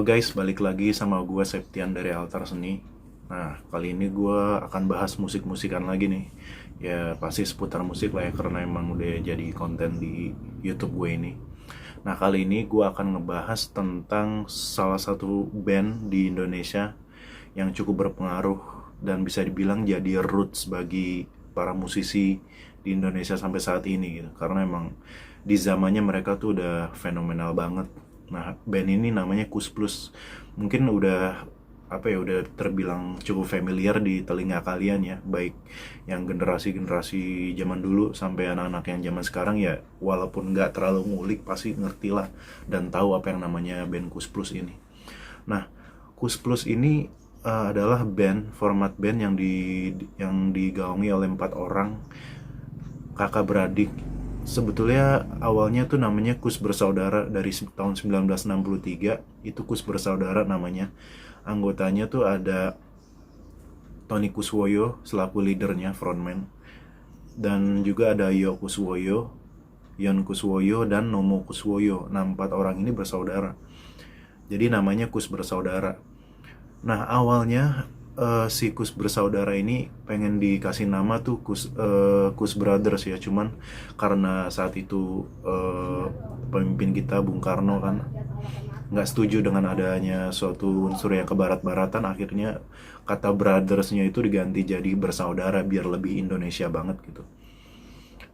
Halo guys, balik lagi sama gue Septian dari Altar Seni. Nah, kali ini gue akan bahas musik-musikan lagi nih. Ya, pasti seputar musik lah ya, karena emang udah jadi konten di YouTube gue ini. Nah, kali ini gue akan ngebahas tentang salah satu band di Indonesia yang cukup berpengaruh dan bisa dibilang jadi roots bagi para musisi di Indonesia sampai saat ini gitu. Karena emang di zamannya mereka tuh udah fenomenal banget. Nah, band ini namanya Kus Plus. Mungkin udah terbilang cukup familiar di telinga kalian ya, baik yang generasi-generasi zaman dulu sampai anak-anak yang zaman sekarang ya, walaupun nggak terlalu ngulik pasti ngerti lah dan tahu apa yang namanya band Kus Plus ini. Nah, Kus Plus ini adalah format band yang digaungi oleh 4 orang kakak beradik. Sebetulnya awalnya tuh namanya Kus Bersaudara dari tahun 1963. Itu Kus Bersaudara namanya. Anggotanya tuh ada Tony Kuswoyo selaku leadernya, frontman. Dan juga ada Yo Kuswoyo, Yon Kuswoyo, dan Nomo Kuswoyo. Nah, 4 orang ini bersaudara. Jadi namanya Kus Bersaudara. Nah, awalnya si Kus Bersaudara ini pengen dikasih nama tuh Kus Brothers ya, cuman karena saat itu pemimpin kita Bung Karno kan nggak setuju dengan adanya suatu unsur yang kebarat-baratan, akhirnya kata brothersnya itu diganti jadi bersaudara biar lebih Indonesia banget gitu.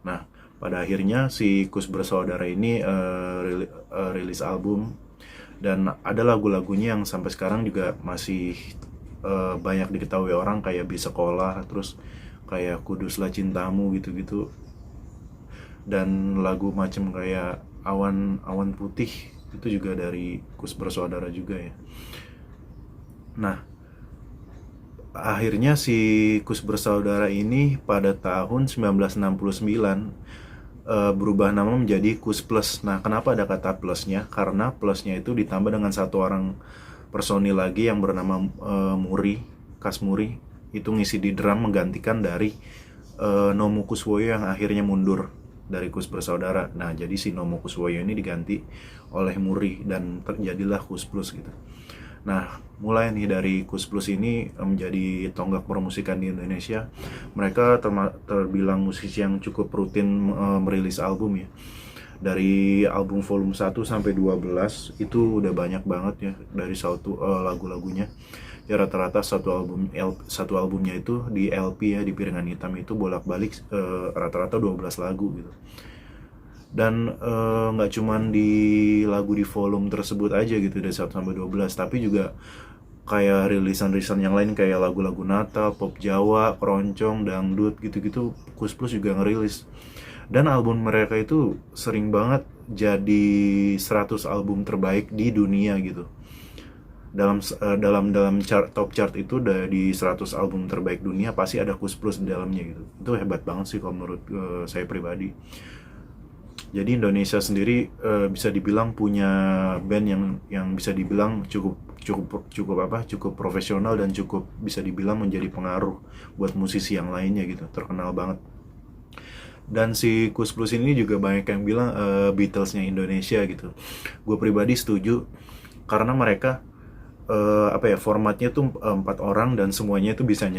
Nah, pada akhirnya si Kus Bersaudara ini rilis album, dan ada lagu-lagunya yang sampai sekarang juga masih banyak diketahui orang, kayak Bis Sekolah, terus kayak Kuduslah Cintamu gitu-gitu, dan lagu macem kayak Awan Awan Putih itu juga dari Kus Bersaudara juga ya. Nah, akhirnya si Kus Bersaudara ini pada tahun 1969 berubah nama menjadi Kus Plus. Nah, kenapa ada kata plusnya? Karena plusnya itu ditambah dengan 1 orang personil lagi yang bernama Muri, Kas Muri. Itu ngisi di drum menggantikan dari Nomo Kuswoyo yang akhirnya mundur dari Kus Bersaudara. Nah, jadi si Nomo Kuswoyo ini diganti oleh Muri dan terjadilah Kus Plus gitu. Nah, mulai nih dari Kus Plus ini menjadi tonggak permusikan di Indonesia. Mereka terbilang musisi yang cukup rutin merilis album ya. Dari album volume 1 sampai 12 itu udah banyak banget ya dari lagu-lagunya. Ya rata-rata satu albumnya itu di LP ya, di piringan hitam itu bolak-balik rata-rata 12 lagu gitu. Dan nggak cuman di lagu di volume tersebut aja gitu dari 1 sampai 12, tapi juga kayak rilisan-rilisan yang lain kayak lagu-lagu Natal, pop Jawa, keroncong, dangdut gitu-gitu Kus Plus juga ngerilis. Dan album mereka itu sering banget jadi 100 album terbaik di dunia gitu. Dalam top chart itu di 100 album terbaik dunia pasti ada Kus Plus di dalamnya gitu. Itu hebat banget sih kalau menurut saya pribadi. Jadi Indonesia sendiri bisa dibilang punya band yang bisa dibilang cukup profesional dan cukup bisa dibilang menjadi pengaruh buat musisi yang lainnya gitu, terkenal banget. Dan si Kus Plus ini juga banyak yang bilang Beatlesnya Indonesia gitu. Gue pribadi setuju karena mereka formatnya tuh 4 orang dan semuanya itu bisa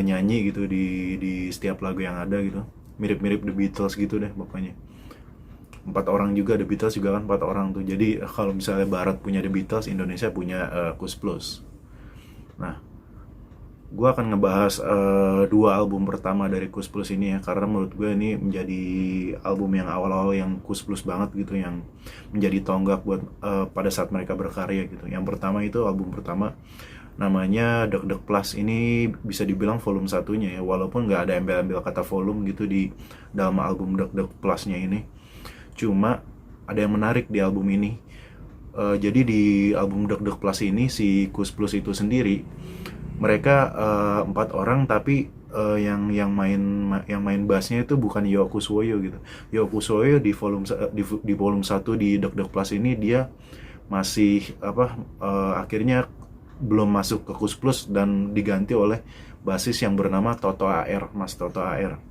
nyanyi gitu di setiap lagu yang ada gitu. Mirip-mirip The Beatles gitu deh pokoknya. 4 orang juga, The Beatles juga kan 4 orang tuh. Jadi kalau misalnya Barat punya The Beatles, Indonesia punya Kus Plus. Nah, gue akan ngebahas 2 album pertama dari Kus Plus ini ya, karena menurut gue ini menjadi album yang awal-awal yang Kus Plus banget gitu, yang menjadi tonggak buat pada saat mereka berkarya gitu. Yang pertama itu album pertama namanya Deg Deg Plus. Ini bisa dibilang volume satunya ya, walaupun nggak ada embel-embel kata volume gitu di dalam album Deg Deg Plusnya ini. Cuma ada yang menarik di album ini. Jadi di album Deg Deg Plus ini si Kus Plus itu sendiri mereka 4 orang, tapi yang main bassnya itu bukan Yo Kuswoyo gitu. Yo Kuswoyo di volume 1 di Deg Deg Plus ini dia masih akhirnya belum masuk ke Kus Plus dan diganti oleh basis yang bernama Toto AR, Mas Toto AR.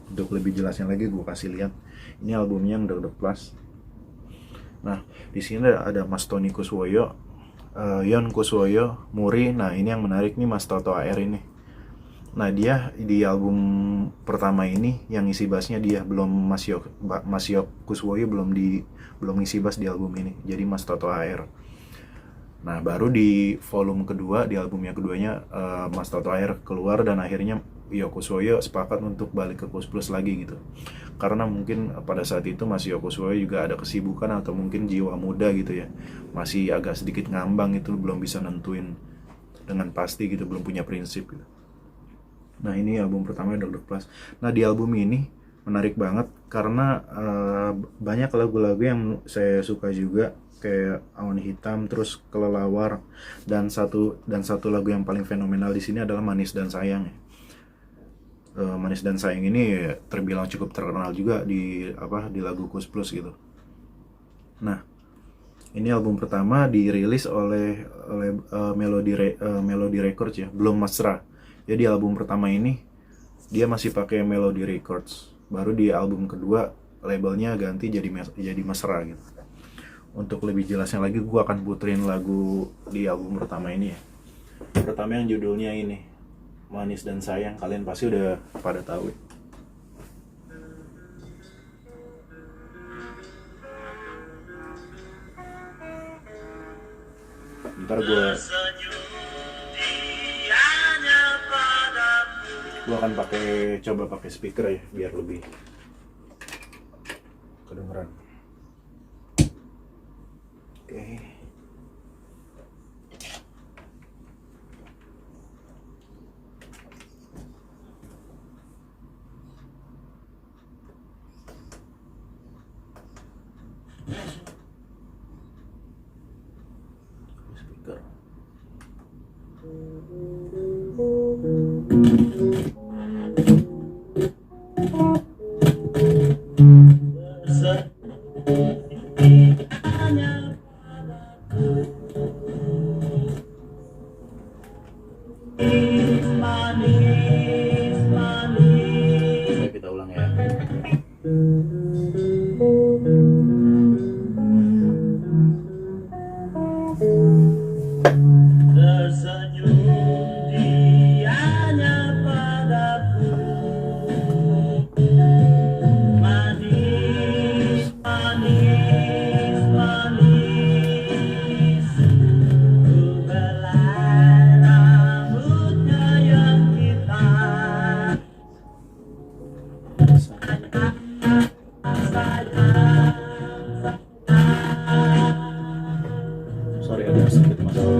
Untuk lebih jelasnya lagi gue kasih lihat. Ini albumnya yang Deg Deg Plus. Nah, di sini ada Mas Tony Kuswoyo, Yon Kuswoyo, Muri. Nah ini yang menarik nih, Mas Toto AR ini. Nah dia di album pertama ini yang isi bassnya dia, belum Mas Yok Kuswoyo belum isi bass di album ini. Jadi Mas Toto AR. Nah baru di volume kedua, di album yang keduanya, Mas Toto AR keluar dan akhirnya Yok Kuswoyo sepakat untuk balik ke Kus Plus lagi gitu. Karena mungkin pada saat itu Mas Yok Kuswoyo juga ada kesibukan atau mungkin jiwa muda gitu ya, masih agak sedikit ngambang itu, belum bisa nentuin dengan pasti gitu, belum punya prinsip gitu. Nah ini album pertama Dog Plus. Nah di album ini menarik banget karena banyak lagu-lagu yang saya suka juga, kayak Awan Hitam, terus Kelelawar, dan satu lagu yang paling fenomenal di sini adalah Manis dan Sayang. Manis dan Sayang ini ya, terbilang cukup terkenal juga di lagu Kus Plus gitu. Nah ini album pertama dirilis oleh Melody Records ya, belum Mesra. Jadi album pertama ini dia masih pakai Melody Records. Baru di album kedua labelnya ganti jadi Mesra gitu. Untuk lebih jelasnya lagi, gue akan puterin lagu di album pertama ini ya. Pertama yang judulnya ini, Manis dan Sayang. Kalian pasti udah pada tahu ya. Ntar gue akan coba pakai speaker ya biar lebih kedengeran. Oke. Speaker. Oke, kita ulang ya. Tersenyum dianya padaku, manis, manis, manis. Ku belai rambutnya yang hitam. Sorry ada sedikit masalah.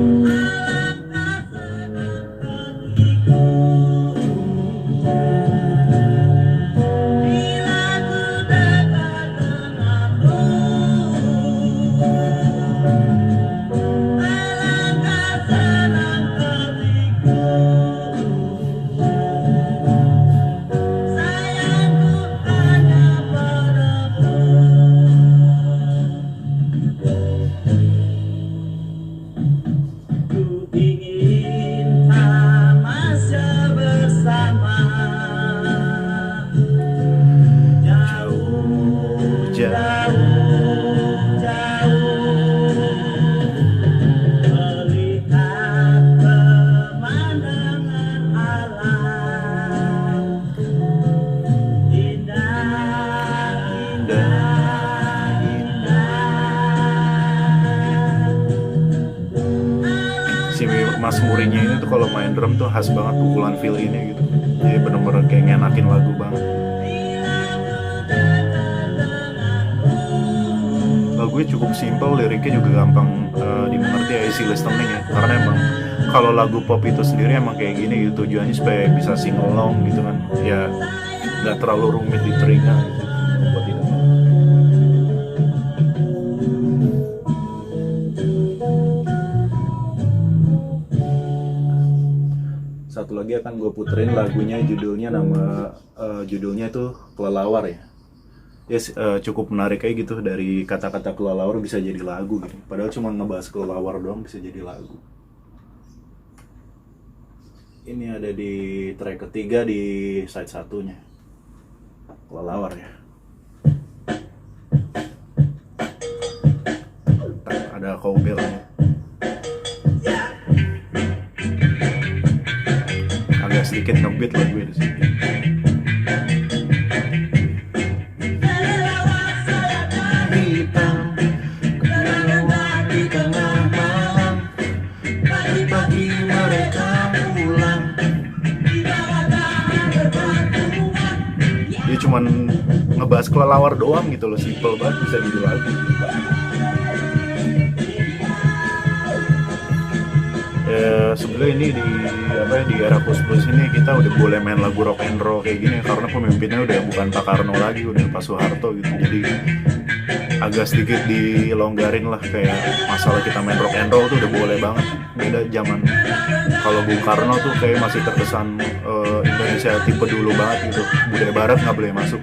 Si Mas Murinya ini tuh kalau main drum tuh khas banget pukulan feel ini gitu. Jadi bener-bener kayak ngenakin lagu banget. Lagunya cukup simpel, liriknya juga gampang dimengerti ya, easy listening ya. Karena emang kalau lagu pop itu sendiri emang kayak gini gitu, tujuannya supaya bisa sing along gitu kan. Ya nggak terlalu rumit di telinga gitu. Buat tidak. Satu lagi akan gue puterin lagunya, judulnya itu Kelelawar ya. Yes, cukup menarik kayak gitu, dari kata-kata kelelawar bisa jadi lagu gitu. Padahal cuma ngebahas kelelawar doang bisa jadi lagu. Ini ada di track ketiga di side satunya, Kelelawar ya. Ada cowbellnya. sedikit ngebeat lah gue di sini. Hitam kelewat di tengah malam, pagi-pagi mereka pulang. Dia cuman ngebahas kelelawar doang gitu loh, simple banget bisa jadi lagu. Ya sebenarnya ini di era Kus Plus ini kita udah boleh main lagu rock and roll kayak gini karena pemimpinnya udah bukan Pak Karno lagi, udah Pak Soeharto gitu. Jadi agak sedikit dilonggarin lah, kayak masalah kita main rock and roll tuh udah boleh banget. Beda zaman kalau Bung Karno tuh kayak masih terkesan Indonesia tipe dulu banget gitu, budaya barat nggak boleh masuk.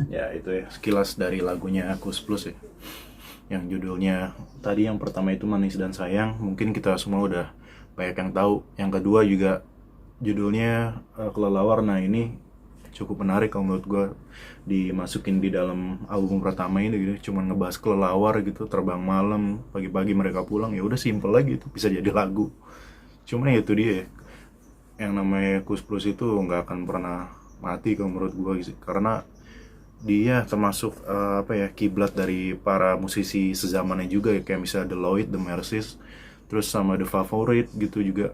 Ya itu ya sekilas dari lagunya Kus Plus ya, yang judulnya tadi yang pertama itu Manis dan Sayang, mungkin kita semua udah banyak yang tahu. Yang kedua juga judulnya Kelelawar. Nah ini cukup menarik kalau menurut gue dimasukin di dalam album pertama ini gitu, cuman ngebahas kelelawar gitu, terbang malam, pagi-pagi mereka pulang, ya udah simple lagi itu bisa jadi lagu. Cuman ya itu dia, yang namanya Kus Plus itu nggak akan pernah mati kalau menurut gue gitu, karena dia termasuk kiblat dari para musisi sezamannya juga ya, kayak misalnya The Lloyd, The Mercies, terus sama The Favorite gitu juga.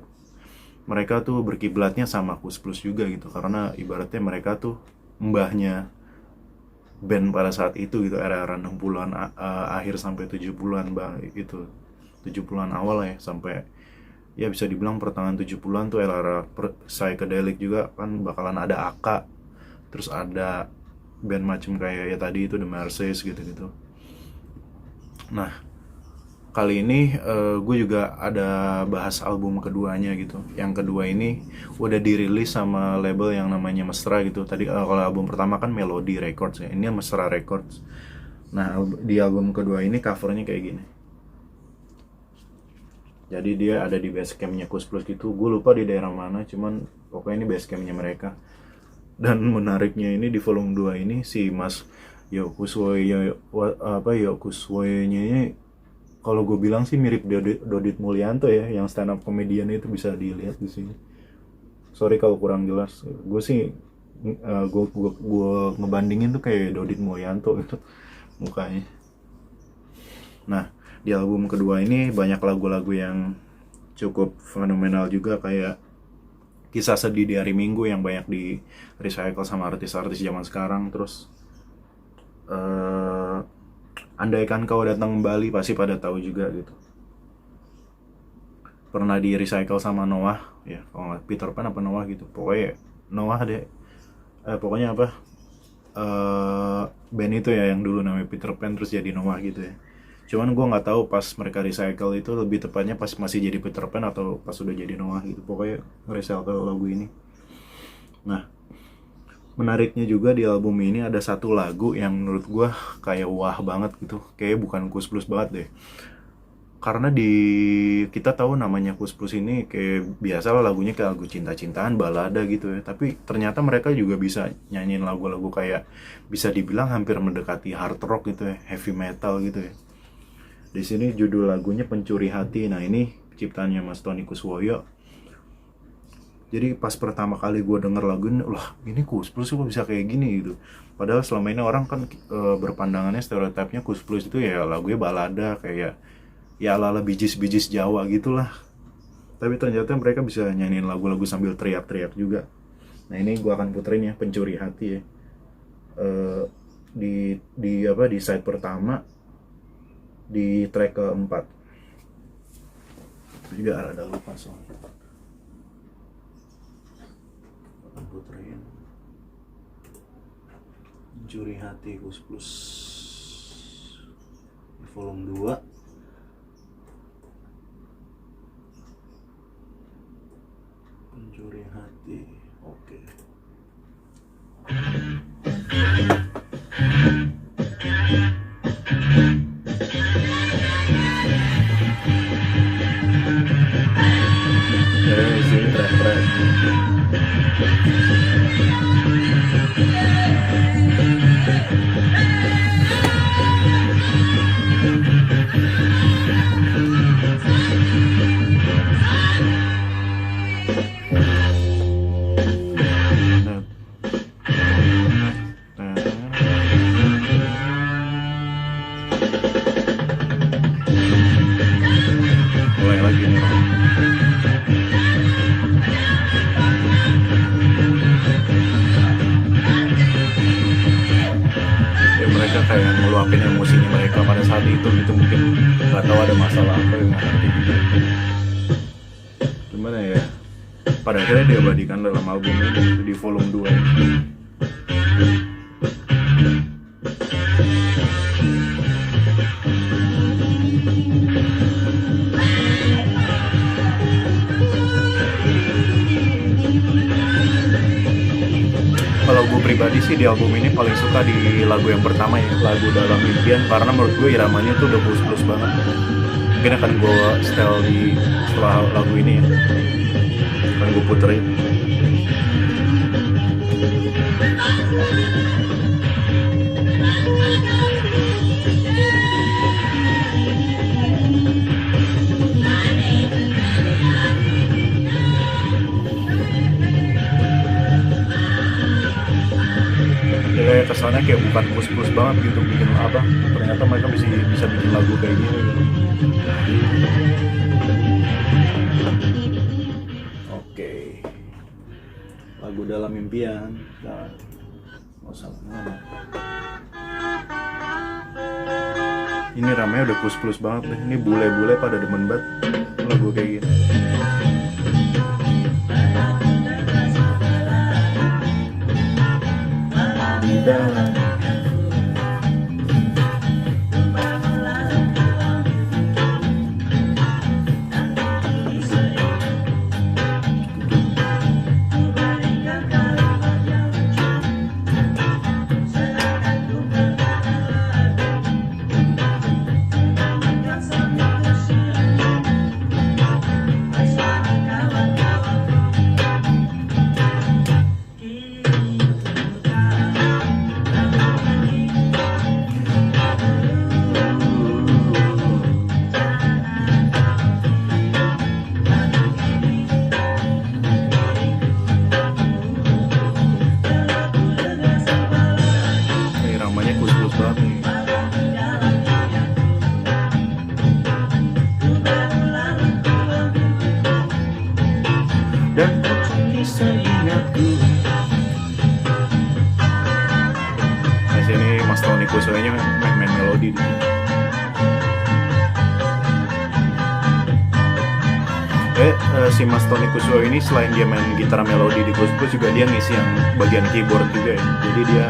Mereka tuh berkiblatnya sama Kus Plus juga gitu, karena ibaratnya mereka tuh mbahnya band pada saat itu gitu, era-era 60-an akhir sampai 70-an itu 70-an awal ya, sampai ya bisa dibilang pertengahan 70-an tuh era psychedelic juga kan, bakalan ada Aka, terus ada band macam kayak ya tadi itu The Mercies gitu-gitu. Nah kali ini gue juga ada bahas album keduanya gitu. Yang kedua ini udah dirilis sama label yang namanya Mesra gitu. Tadi kalau album pertama kan Melody Records ya, ini Mesra Records. Nah di album kedua ini covernya kayak gini. Jadi dia ada di basecampnya Kus Plus gitu. Gue lupa di daerah mana, cuman pokoknya ini basecampnya mereka. Dan menariknya ini di volume 2 ini si Mas Yokuswoyo Yokuswoyo-nya ini kalau gue bilang sih mirip Dodit Mulyanto ya, yang stand up comedian itu bisa dilihat di sini. Sorry kalau kurang jelas. Gue sih gue ngebandingin tuh kayak Dodit Mulyanto gitu mukanya. Nah, di album kedua ini banyak lagu-lagu yang cukup fenomenal juga, kayak Kisah Sedih di Hari Minggu yang banyak di recycle sama artis-artis zaman sekarang. Terus Andaikan Kau Datang Kembali pasti pada tahu juga gitu, pernah di recycle sama Noah ya, kalau nggak Peter Pan apa Noah gitu, pokoknya Noah deh. Pokoknya apa band itu ya yang dulu namanya Peter Pan terus jadi Noah gitu ya. Cuman gue nggak tahu pas mereka recycle itu lebih tepatnya pas masih jadi Peter Pan atau pas udah jadi Noah gitu. Pokoknya recycle lagu ini. Nah, menariknya juga di album ini ada satu lagu yang menurut gue kayak wah banget gitu. Kayak bukan Kus Plus banget deh. Karena kita tahu namanya Kus Plus ini kayak biasa lah lagunya kayak lagu cinta-cintaan, balada gitu ya. Tapi ternyata mereka juga bisa nyanyiin lagu-lagu kayak bisa dibilang hampir mendekati hard rock gitu ya, heavy metal gitu ya. Di sini judul lagunya Pencuri Hati. Nah ini ciptaannya Mas Tony Kuswoyo. Jadi pas pertama kali gue denger lagu ini, lah ini Kus Plus kok bisa kayak gini gitu. Padahal selama ini orang kan berpandangannya stereotipnya Kus Plus itu ya lagunya balada kayak ya ala-ala bijis-bijis Jawa gitulah. Tapi ternyata mereka bisa nyanyiin lagu-lagu sambil teriak-teriak juga. Nah ini gue akan puterin ya Pencuri Hati ya. Di side pertama, di track keempat. Itu juga ada lupa soalnya. Akan puterin Pencuri Hati Kus Plus di volume 2. Pencuri Hati. Oke. pada akhirnya diabadikan dalam album ini di volume 2 ini. Kalau gue pribadi sih di album ini paling suka di lagu yang pertama ya, lagu Dalam Impian, karena menurut gue iramanya tuh udah plus banget. Mungkin akan gue setel di setelah lagu ini ya, akan gue puterin. Kayak kesannya kayak bukan plus banget gitu bikin apa, ternyata mereka bisa bikin lagu kayak gini gitu. Oke, lagu Dalam Impian. Nah, nggak salah nama. Ini ramenya udah plus banget deh. Ini bule-bule pada demen banget lagu kayak gini. Dan bisa ingatku. Nah sini Mas Tony Kusoynya main melodi. Si Mas Tony Kusuo ini selain dia main gitar melodi di Kus juga dia ngisi yang bagian keyboard juga ya. Jadi dia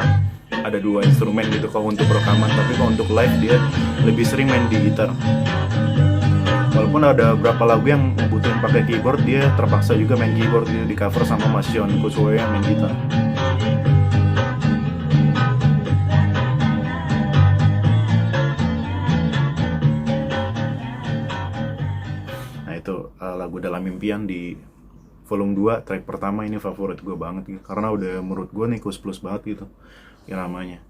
ada 2 instrumen gitu kalau untuk rekaman, tapi kalau untuk live dia lebih sering main di gitar. Walaupun ada beberapa lagu yang butuhin pakai keyboard, dia terpaksa juga main keyboard, dia di cover sama Mas Tony Kusuo yang main gitar. Lagu Dalam Impian di volume 2 track pertama ini favorit gue banget gitu, karena udah menurut gue nih plus banget gitu iramanya.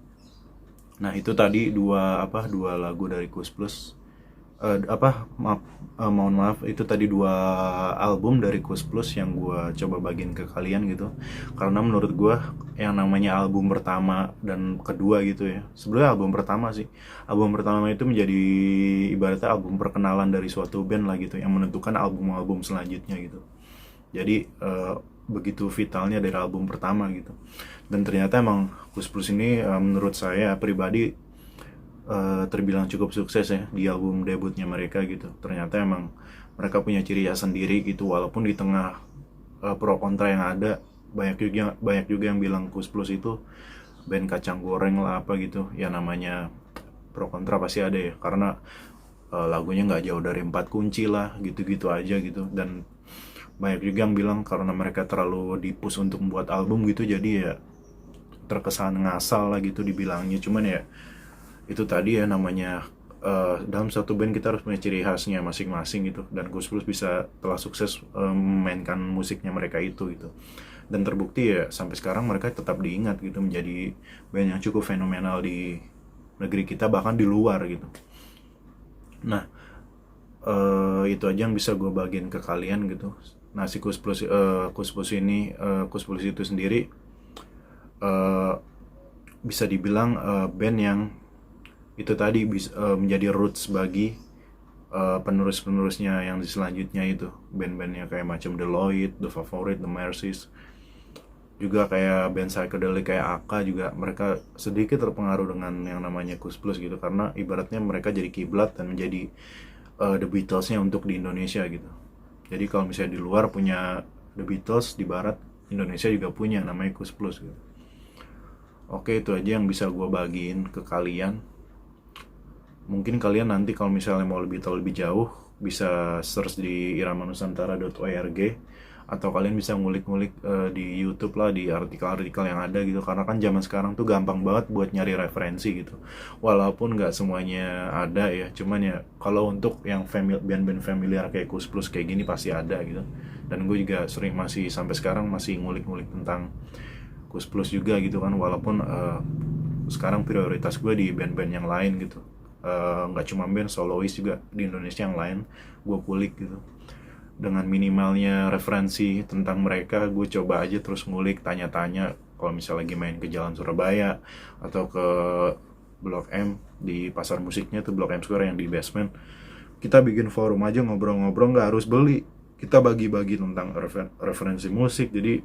Nah itu tadi dua lagu dari Kus Plus. Mohon maaf, itu tadi 2 album dari Kus Plus yang gue coba bagiin ke kalian gitu, karena menurut gue yang namanya album pertama dan kedua gitu ya, sebenarnya album pertama itu menjadi ibaratnya album perkenalan dari suatu band lah gitu, yang menentukan album-album selanjutnya gitu. Jadi begitu vitalnya dari album pertama gitu, dan ternyata emang Kus Plus ini menurut saya pribadi terbilang cukup sukses ya di album debutnya mereka gitu. Ternyata emang mereka punya ciri khas sendiri gitu, walaupun di tengah pro kontra yang ada, banyak juga yang bilang Kus Plus itu band kacang goreng lah apa gitu ya. Namanya pro kontra pasti ada ya, karena lagunya nggak jauh dari 4 kunci lah gitu-gitu aja gitu. Dan banyak juga yang bilang karena mereka terlalu di-push untuk membuat album gitu, jadi ya terkesan ngasal lah gitu dibilangnya. Cuman ya itu tadi ya, namanya dalam satu band kita harus punya ciri khasnya masing-masing gitu, dan Kus Plus bisa telah sukses memainkan musiknya mereka itu gitu. Dan terbukti ya sampai sekarang mereka tetap diingat gitu, menjadi band yang cukup fenomenal di negeri kita, bahkan di luar gitu. Nah itu aja yang bisa gue bagiin ke kalian gitu. Nah si Kus Plus itu sendiri bisa dibilang band yang itu tadi menjadi roots bagi penerus-penerusnya yang selanjutnya itu, band-bandnya kayak macam The Lloyd, The Favorite, The Mercies, juga kayak band psychedelic kayak Aka juga, mereka sedikit terpengaruh dengan yang namanya Kus Plus gitu, karena ibaratnya mereka jadi kiblat dan menjadi The Beatles-nya untuk di Indonesia gitu. Jadi kalau misalnya di luar punya The Beatles di barat, Indonesia juga punya, namanya Kus Plus gitu. Oke, itu aja yang bisa gue bagiin ke kalian. Mungkin kalian nanti kalau misalnya mau lebih tahu lebih jauh, bisa search di iramanusantara.org, atau kalian bisa ngulik-ngulik di YouTube lah, di artikel-artikel yang ada gitu. Karena kan zaman sekarang tuh gampang banget buat nyari referensi gitu. Walaupun nggak semuanya ada ya, cuman ya kalau untuk yang band-band familiar kayak Kus Plus kayak gini pasti ada gitu. Dan gue juga sering masih sampai sekarang masih ngulik-ngulik tentang Kus Plus juga gitu kan, walaupun sekarang prioritas gue di band-band yang lain gitu. Nggak cuma band, solois juga di Indonesia yang lain gue kulik gitu. Dengan minimalnya referensi tentang mereka, gue coba aja terus ngulik, tanya-tanya. Kalau misalnya lagi main ke Jalan Surabaya atau ke Blok M di pasar musiknya tuh, Blok M Square yang di basement, kita bikin forum aja, ngobrol-ngobrol, nggak harus beli. Kita bagi-bagi tentang referensi musik, jadi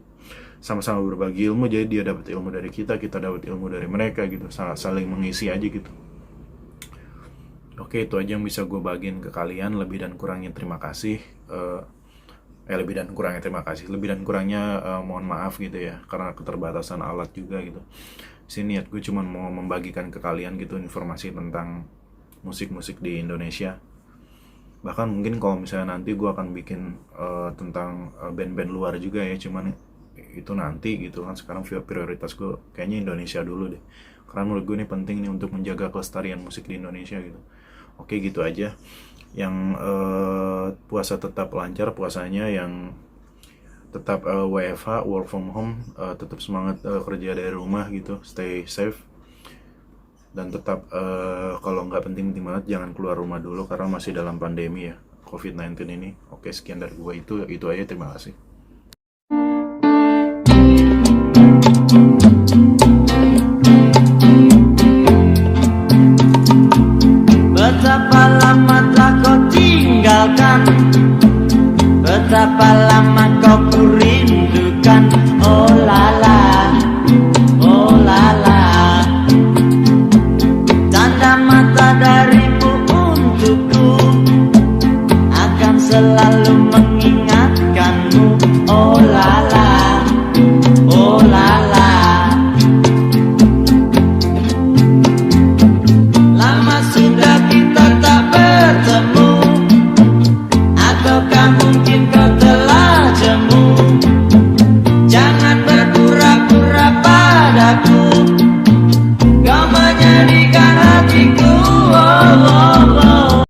sama-sama berbagi ilmu, jadi dia dapat ilmu dari kita dapat ilmu dari mereka gitu, saling mengisi aja gitu. Oke, itu aja yang bisa gue bagiin ke kalian. Lebih dan kurangnya terima kasih. Lebih dan kurangnya mohon maaf gitu ya, karena keterbatasan alat juga gitu. Sini niat gue cuma mau membagikan ke kalian gitu informasi tentang musik-musik di Indonesia. Bahkan mungkin kalau misalnya nanti gue akan bikin tentang band-band luar juga ya, cuman itu nanti gitu kan. Sekarang prioritas gue kayaknya Indonesia dulu deh, karena menurut gue ini penting nih untuk menjaga kelestarian musik di Indonesia gitu. Oke, gitu aja. Yang puasa tetap lancar puasanya, yang tetap WFH, work from home, tetap semangat kerja dari rumah gitu, stay safe. Dan tetap kalau nggak penting-penting banget jangan keluar rumah dulu, karena masih dalam pandemi ya, COVID-19 ini. Oke, sekian dari gue, itu aja, terima kasih. Betapa lama telah kau tinggalkan, betapa lama kau kuri